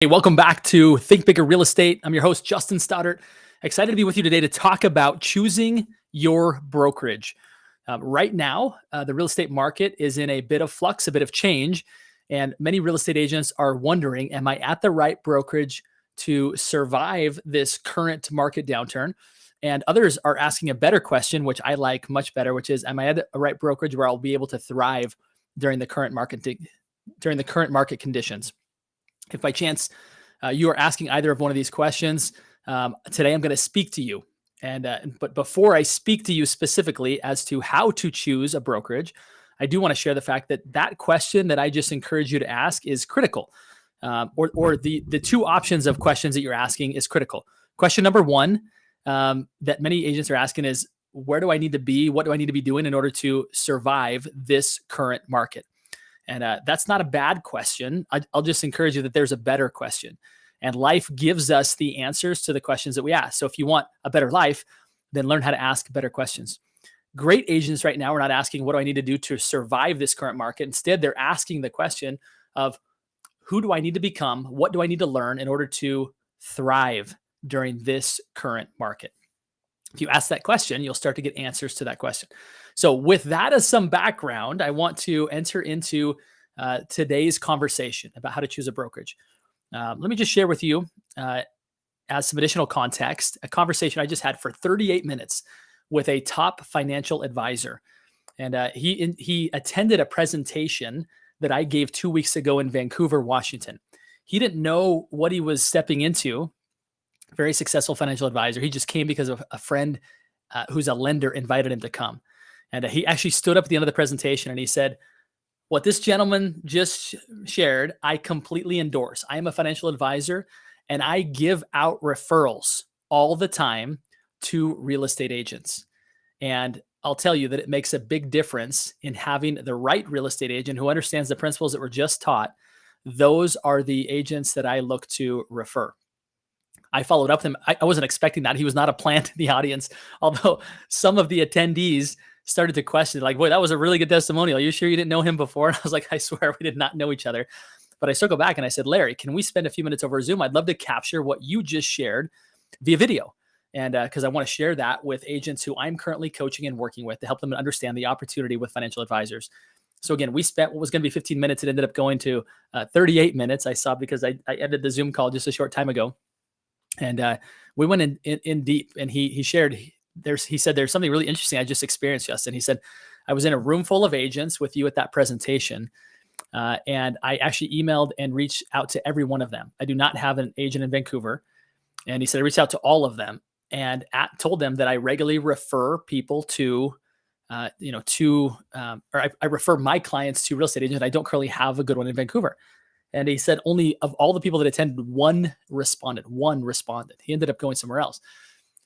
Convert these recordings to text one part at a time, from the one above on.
Hey, welcome back to Think Bigger Real Estate. I'm your host, Justin Stoddart. Excited to be with you today to talk about choosing your brokerage. Right now, the real estate market is in a bit of flux, a bit of change, and many real estate agents are wondering, am I at the right brokerage to survive this current market downturn? And others are asking a better question, which I like much better, which is, am I at the right brokerage where I'll be able to thrive during the current market conditions? If by chance you are asking either of one of these questions, today I'm going to speak to you. But before I speak to you specifically as to how to choose a brokerage, I do want to share the fact that that question that I just encourage you to ask is critical, or the two options of questions that you're asking is critical. Question number one that many agents are asking is, where do I need to be? What do I need to be doing in order to survive this current market? And that's not a bad question. I'll just encourage you that there's a better question. And life gives us the answers to the questions that we ask. So if you want a better life, then learn how to ask better questions. Great agents right now are not asking, what do I need to do to survive this current market? Instead, they're asking the question of, who do I need to become? What do I need to learn in order to thrive during this current market? If you ask that question, you'll start to get answers to that question. So with that as some background, I want to enter into today's conversation about how to choose a brokerage. Let me just share with you, as some additional context, a conversation I just had for 38 minutes with a top financial advisor. And he attended a presentation that I gave 2 weeks ago in Vancouver, Washington. He didn't know what he was stepping into. Very successful financial advisor. He just came because of a friend who's a lender invited him to come. And he actually stood up at the end of the presentation and he said, what this gentleman just shared, I completely endorse. I am a financial advisor and I give out referrals all the time to real estate agents. And I'll tell you that it makes a big difference in having the right real estate agent who understands the principles that were just taught. Those are the agents that I look to refer. I followed up with him. I wasn't expecting that. He was not a plant in the audience, although some of the attendees started to question, like, boy, that was a really good testimonial. Are you sure you didn't know him before? And I was like, I swear we did not know each other. But I circled back and I said, Larry, can we spend a few minutes over Zoom? I'd love to capture what you just shared via video. And because I want to share that with agents who I'm currently coaching and working with to help them understand the opportunity with financial advisors. So again, we spent what was going to be 15 minutes. It ended up going to 38 minutes. I saw because I ended the Zoom call just a short time ago. And we went in deep, and he shared. He said there's something really interesting I just experienced, Justin. He said I was in a room full of agents with you at that presentation, and I actually emailed and reached out to every one of them. I do not have an agent in Vancouver, and he said I reached out to all of them and told them that I regularly refer people to, I refer my clients to real estate agents. I don't currently have a good one in Vancouver. And he said only of all the people that attended, one responded. He ended up going somewhere else.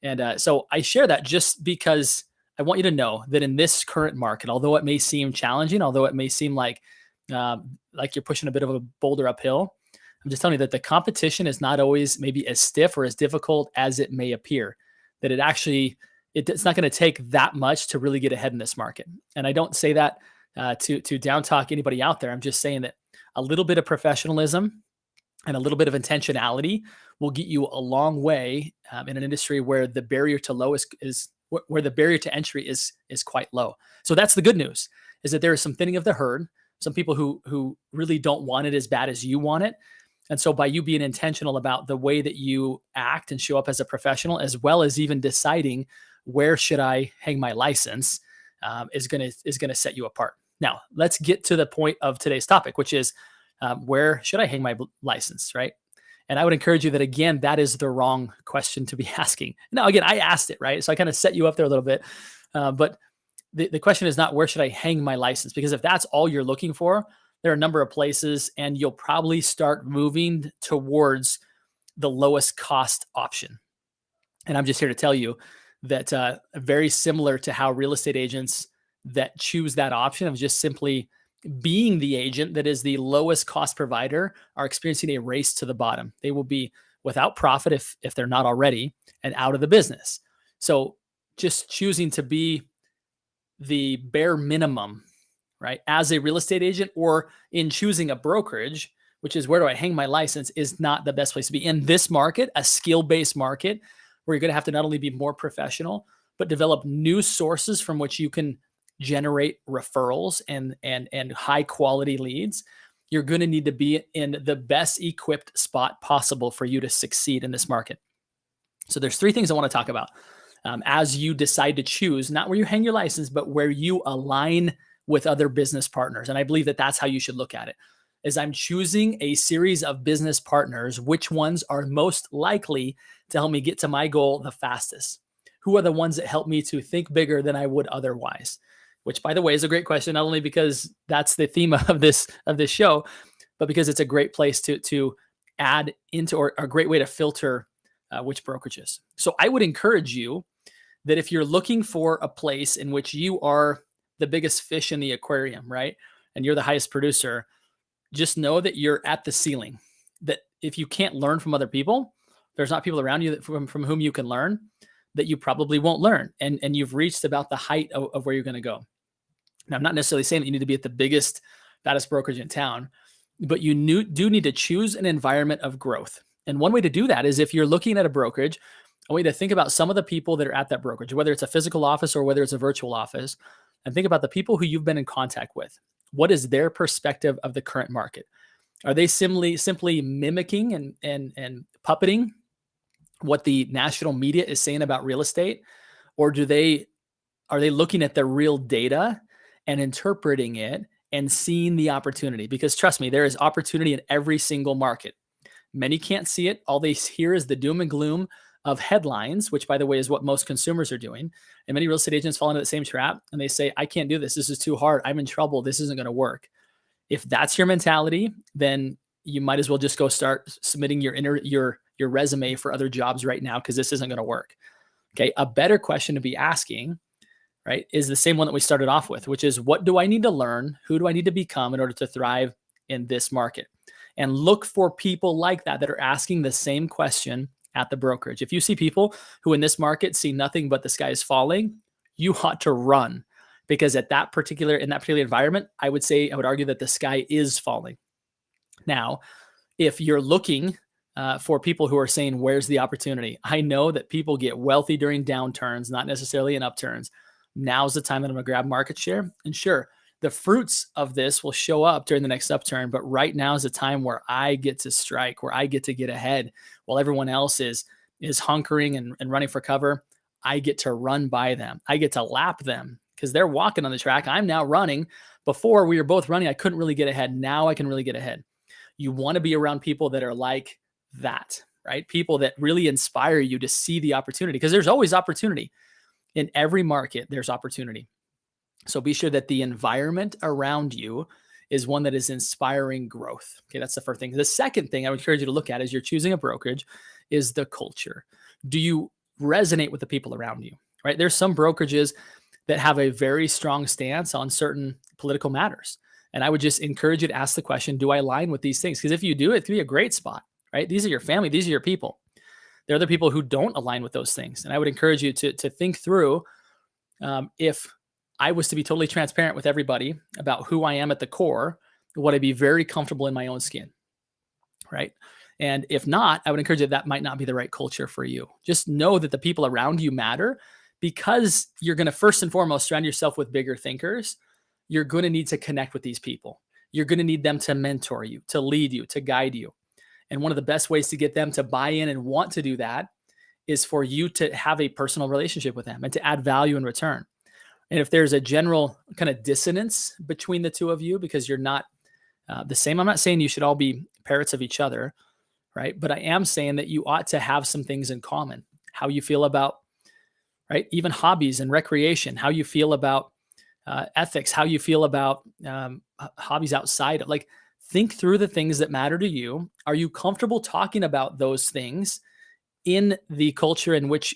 And so I share that just because I want you to know that in this current market, although it may seem challenging, although it may seem like you're pushing a bit of a boulder uphill, I'm just telling you that the competition is not always maybe as stiff or as difficult as it may appear. That it's not going to take that much to really get ahead in this market. And I don't say that to down talk anybody out there. I'm just saying that a little bit of professionalism and a little bit of intentionality will get you a long way in an industry where the barrier to entry is quite low. So that's the good news, is that there is some thinning of the herd. Some people who really don't want it as bad as you want it. And so by you being intentional about the way that you act and show up as a professional, as well as even deciding where should I hang my license, is gonna set you apart. Now, let's get to the point of today's topic, which is where should I hang my license, right? And I would encourage you that, again, that is the wrong question to be asking. Now, again, I asked it, right? So I kind of set you up there a little bit. But the question is not where should I hang my license? Because if that's all you're looking for, there are a number of places, and you'll probably start moving towards the lowest cost option. And I'm just here to tell you that very similar to how real estate agents that choose that option of just simply being the agent that is the lowest cost provider are experiencing a race to the bottom. They will be without profit if they're not already, and out of the business. So just choosing to be the bare minimum, right, as a real estate agent, or in choosing a brokerage, which is where do I hang my license, is not the best place to be. In this market, a skill-based market, where you're going to have to not only be more professional, but develop new sources from which you can generate referrals and high quality leads. You're going to need to be in the best equipped spot possible for you to succeed in this market. So there's three things I want to talk about as you decide to choose, not where you hang your license, but where you align with other business partners. And I believe that that's how you should look at it. As I'm choosing a series of business partners, which ones are most likely to help me get to my goal the fastest? Who are the ones that help me to think bigger than I would otherwise? Which, by the way, is a great question, not only because that's the theme of this show, but because it's a great place to add into, or a great way to filter which brokerages. So I would encourage you that if you're looking for a place in which you are the biggest fish in the aquarium, right, and you're the highest producer, just know that you're at the ceiling. That if you can't learn from other people, there's not people around you that from whom you can learn, that you probably won't learn. And you've reached about the height of where you're going to go. Now, I'm not necessarily saying that you need to be at the biggest, baddest brokerage in town, but you do need to choose an environment of growth. And one way to do that is, if you're looking at a brokerage, a way to think about some of the people that are at that brokerage, whether it's a physical office or whether it's a virtual office, and think about the people who you've been in contact with. What is their perspective of the current market? Are they simply mimicking and puppeting what the national media is saying about real estate? Or are they looking at the real data and interpreting it and seeing the opportunity? Because trust me, there is opportunity in every single market. Many can't see it. All they hear is the doom and gloom of headlines, which, by the way, is what most consumers are doing. And many real estate agents fall into the same trap, and they say, I can't do this. This is too hard. I'm in trouble. This isn't going to work. If that's your mentality, then you might as well just go start submitting your resume for other jobs right now, because this isn't going to work. Okay. A better question to be asking, right, is the same one that we started off with, which is, what do I need to learn? Who do I need to become in order to thrive in this market? And look for people like that are asking the same question at the brokerage. If you see people who in this market see nothing but the sky is falling, you ought to run, because in that particular environment, I would argue that the sky is falling. Now, if you're looking for people who are saying, where's the opportunity? I know that people get wealthy during downturns, not necessarily in upturns. Now's the time that I'm going to grab market share. And sure, the fruits of this will show up during the next upturn, but right now is a time where I get to strike, where I get to get ahead while everyone else is hunkering and running for cover. I get to run by them. I get to lap them because they're walking on the track. I'm now running. Before we were both running, I couldn't really get ahead. Now I can really get ahead. You want to be around people that are like that, right? People that really inspire you to see the opportunity, because there's always opportunity. In every market, there's opportunity. So be sure that the environment around you is one that is inspiring growth. Okay, that's the first thing. The second thing I would encourage you to look at as you're choosing a brokerage is the culture. Do you resonate with the people around you, right? There's some brokerages that have a very strong stance on certain political matters. And I would just encourage you to ask the question, do I align with these things? Because if you do, it could be a great spot, right? These are your family. These are your people. There are other people who don't align with those things. And I would encourage you to think through, if I was to be totally transparent with everybody about who I am at the core, would I be very comfortable in my own skin, right? And if not, I would encourage you that might not be the right culture for you. Just know that the people around you matter, because you're going to first and foremost surround yourself with bigger thinkers. You're going to need to connect with these people. You're going to need them to mentor you, to lead you, to guide you. And one of the best ways to get them to buy in and want to do that is for you to have a personal relationship with them and to add value in return. And if there's a general kind of dissonance between the two of you because you're not the same, I'm not saying you should all be parrots of each other, right? But I am saying that you ought to have some things in common. How you feel about, right, even hobbies and recreation, how you feel about ethics, how you feel about hobbies outside of, like, think through the things that matter to you. Are you comfortable talking about those things in the culture in which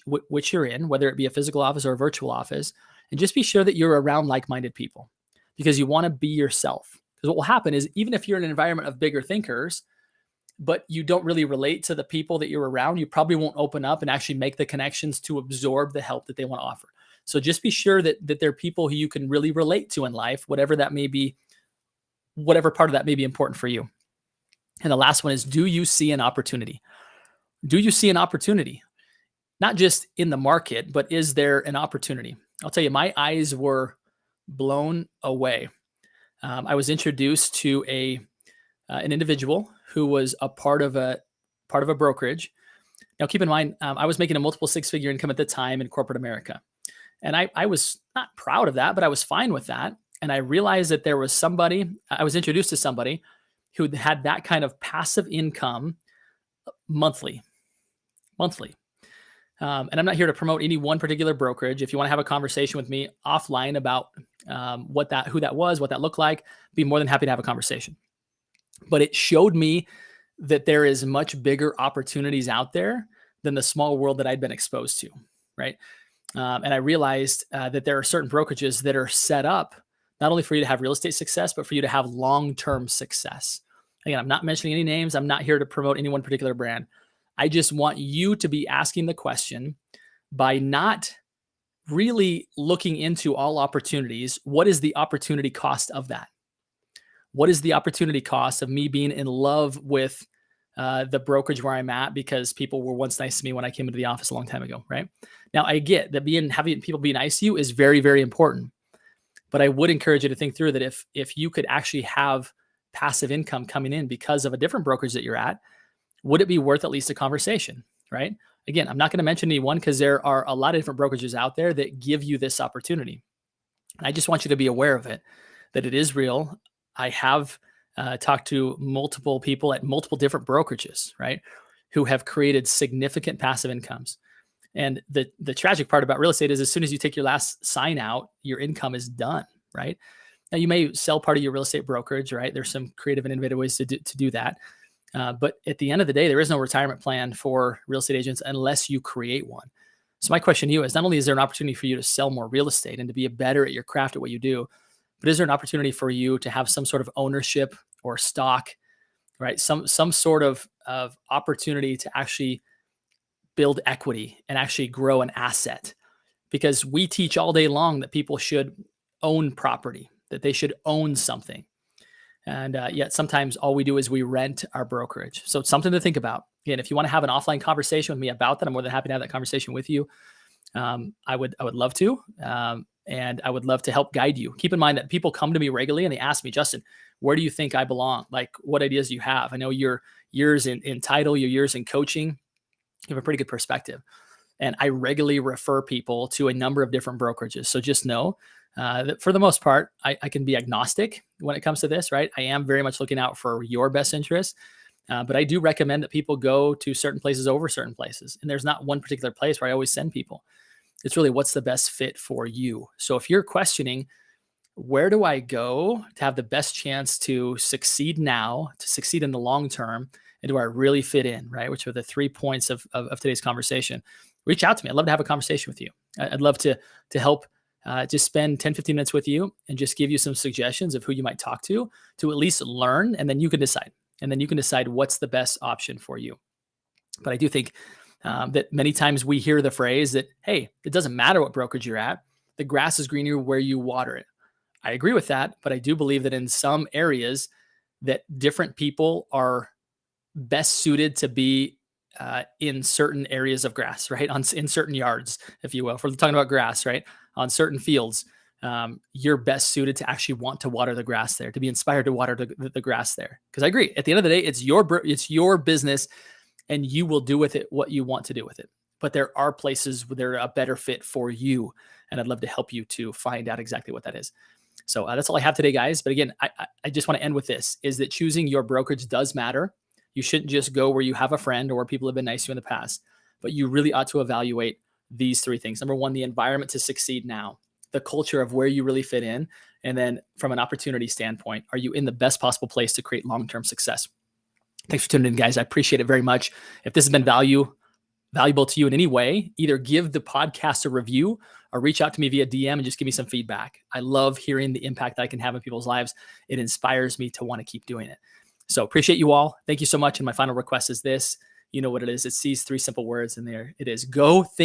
you're in, whether it be a physical office or a virtual office? And just be sure that you're around like-minded people, because you want to be yourself. Because what will happen is, even if you're in an environment of bigger thinkers, but you don't really relate to the people that you're around, you probably won't open up and actually make the connections to absorb the help that they want to offer. So just be sure that there are people who you can really relate to in life, whatever that may be, whatever part of that may be important for you. And the last one is, do you see an opportunity? Do you see an opportunity? Not just in the market, but is there an opportunity? I'll tell you, my eyes were blown away. I was introduced to an individual who was a part of a brokerage. Now, keep in mind, I was making a multiple six-figure income at the time in corporate America, and I was not proud of that, but I was fine with that. And I realized that there was somebody. I was introduced to somebody who had that kind of passive income monthly. And I'm not here to promote any one particular brokerage. If you want to have a conversation with me offline about who that was, what that looked like, be more than happy to have a conversation. But it showed me that there is much bigger opportunities out there than the small world that I'd been exposed to, right? And I realized that there are certain brokerages that are set up not only for you to have real estate success, but for you to have long-term success. Again, I'm not mentioning any names. I'm not here to promote any one particular brand. I just want you to be asking the question, by not really looking into all opportunities, what is the opportunity cost of that? What is the opportunity cost of me being in love with the brokerage where I'm at because people were once nice to me when I came into the office a long time ago, right? Now, I get that having people be nice to you is very, very important. But I would encourage you to think through that if you could actually have passive income coming in because of a different brokerage that you're at, would it be worth at least a conversation, right? Again, I'm not going to mention any one because there are a lot of different brokerages out there that give you this opportunity. And I just want you to be aware of it, that it is real. I have talked to multiple people at multiple different brokerages, right, who have created significant passive incomes. And the tragic part about real estate is as soon as you take your last sign out, your income is done, right? Now, you may sell part of your real estate brokerage, right? There's some creative and innovative ways to do that. But at the end of the day, there is no retirement plan for real estate agents unless you create one. So my question to you is, not only is there an opportunity for you to sell more real estate and to be better at your craft at what you do, but is there an opportunity for you to have some sort of ownership or stock, right? Some sort of opportunity to actually build equity and actually grow an asset. Because we teach all day long that people should own property, that they should own something. And yet sometimes all we do is we rent our brokerage. So it's something to think about. Again, if you want to have an offline conversation with me about that, I'm more than happy to have that conversation with you. I would love to. And I would love to help guide you. Keep in mind that people come to me regularly and they ask me, Justin, where do you think I belong? Like, what ideas do you have? I know your years in title, your years in coaching, you have a pretty good perspective. And I regularly refer people to a number of different brokerages. So just know that for the most part, I can be agnostic when it comes to this, right? I am very much looking out for your best interest. But I do recommend that people go to certain places over certain places. And there's not one particular place where I always send people. It's really what's the best fit for you. So if you're questioning, where do I go to have the best chance to succeed now, to succeed in the long term, and do I really fit in, right? Which are the 3 points of today's conversation. Reach out to me. I'd love to have a conversation with you. I'd love to help just spend 10, 15 minutes with you and just give you some suggestions of who you might talk to at least learn, and then you can decide. And then you can decide what's the best option for you. But I do think that many times we hear the phrase that, hey, it doesn't matter what brokerage you're at. The grass is greener where you water it. I agree with that, but I do believe that in some areas that different people are best suited to be in certain areas of grass, right? In certain yards, if you will. If we're talking about grass, right? On certain fields, you're best suited to actually want to water the grass there, to be inspired to water the grass there. Because I agree, at the end of the day, it's your business, and you will do with it what you want to do with it. But there are places where they're a better fit for you, and I'd love to help you to find out exactly what that is. So that's all I have today, guys. But again, I just want to end with this, is that choosing your brokerage does matter. You shouldn't just go where you have a friend or where people have been nice to you in the past, but you really ought to evaluate these 3 things. Number 1, the environment to succeed now, the culture of where you really fit in. And then from an opportunity standpoint, are you in the best possible place to create long-term success? Thanks for tuning in, guys. I appreciate it very much. If this has been valuable to you in any way, either give the podcast a review or reach out to me via DM and just give me some feedback. I love hearing the impact that I can have in people's lives. It inspires me to want to keep doing it. So appreciate you all. Thank you so much. And my final request is this. You know what it is. It's these 3 simple words in there. It is go think.